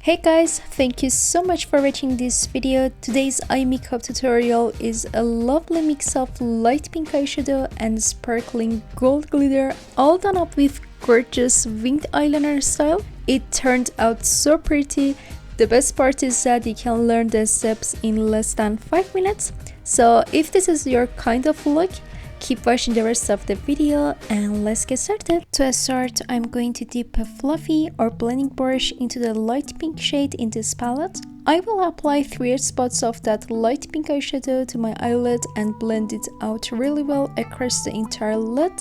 Hey guys, thank you so much for watching this video. Today's eye makeup tutorial is a lovely mix of light pink eyeshadow and sparkling gold glitter, all done up with gorgeous winged eyeliner style. It turned out so pretty. The best part is that you can learn the steps in less than 5 minutes. So if this is your kind of look, keep watching the rest of the video and let's get started. To start, I'm going to dip a fluffy or blending brush into the light pink shade in this palette. I will apply 3 spots of that light pink eyeshadow to my eyelid and blend it out really well across the entire lid.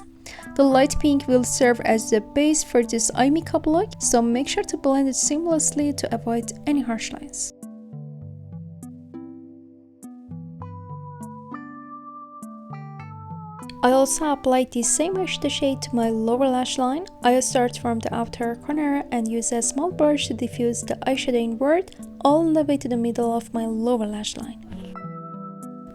The light pink will serve as the base for this eye makeup look, so make sure to blend it seamlessly to avoid any harsh lines. I also applied the same eyeshadow shade to my lower lash line. I start from the outer corner and use a small brush to diffuse the eyeshadow inward all the way to the middle of my lower lash line.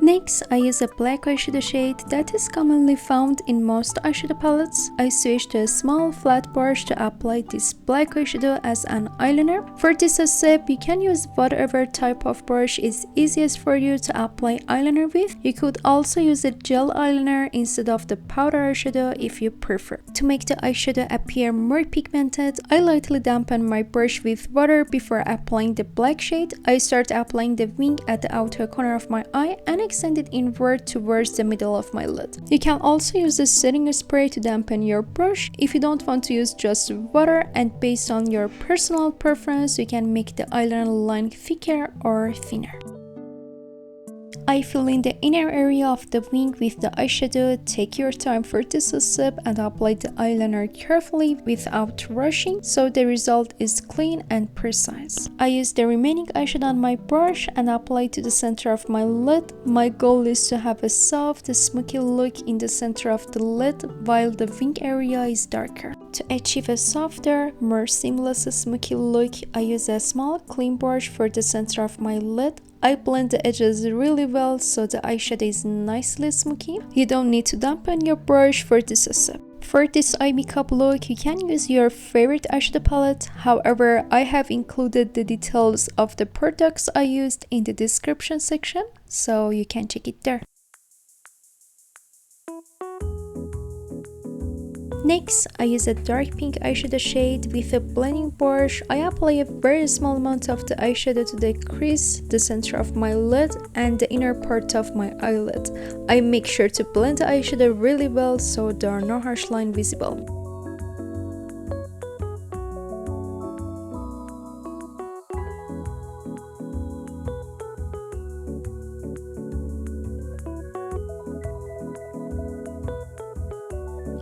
Next, I use a black eyeshadow shade that is commonly found in most eyeshadow palettes. I switch to a small flat brush to apply this black eyeshadow as an eyeliner. For this step, you can use whatever type of brush is easiest for you to apply eyeliner with. You could also use a gel eyeliner instead of the powder eyeshadow if you prefer. To make the eyeshadow appear more pigmented, I lightly dampen my brush with water before applying the black shade. I start applying the wing at the outer corner of my eye and extend it inward towards the middle of my lid. You can also use the setting spray to dampen your brush if you don't want to use just water, and based on your personal preference, you can make the eyeliner line thicker or thinner. I fill in the inner area of the wing with the eyeshadow. Take your time for this step and apply the eyeliner carefully without rushing so the result is clean and precise. I use the remaining eyeshadow on my brush and apply to the center of my lid. My goal is to have a soft, smoky look in the center of the lid while the wing area is darker. To achieve a softer, more seamless smoky look, I use a small clean brush for the center of my lid. I blend the edges really well so the eyeshadow is nicely smoky. You don't need to dampen your brush for this step. For this eye makeup look, you can use your favorite eyeshadow palette. However, I have included the details of the products I used in the description section, so you can check it there. Next, I use a dark pink eyeshadow shade with a blending brush. I apply a very small amount of the eyeshadow to the crease, the center of my lid, and the inner part of my eyelid. I make sure to blend the eyeshadow really well so there are no harsh lines visible.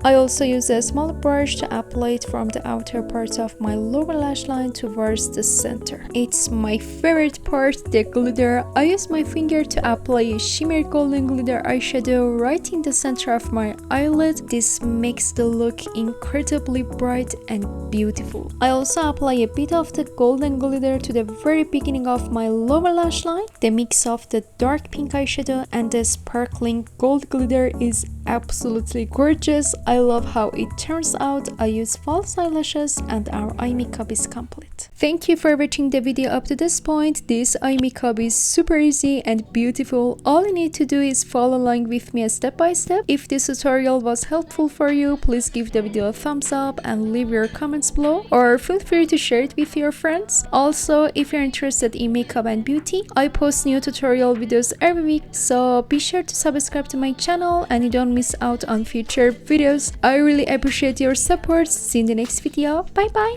I also use a small brush to apply it from the outer part of my lower lash line towards the center. It's my favorite part, the glitter. I use my finger to apply a shimmer golden glitter eyeshadow right in the center of my eyelid. This makes the look incredibly bright and beautiful. I also apply a bit of the golden glitter to the very beginning of my lower lash line. The mix of the dark pink eyeshadow and the sparkling gold glitter is absolutely gorgeous. I love how it turns out. I use false eyelashes and our eye makeup is complete. Thank you for watching the video up to this point. This eye makeup is super easy and beautiful. All you need to do is follow along with me step by step. If this tutorial was helpful for you, please give the video a thumbs up and leave your comments below, or feel free to share it with your friends. Also, if you're interested in makeup and beauty, I post new tutorial videos every week, so be sure to subscribe to my channel and you don't miss out on future videos. I really appreciate your support. See you in the next video. Bye bye.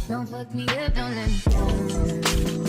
Don't fuck me up, don't let me down.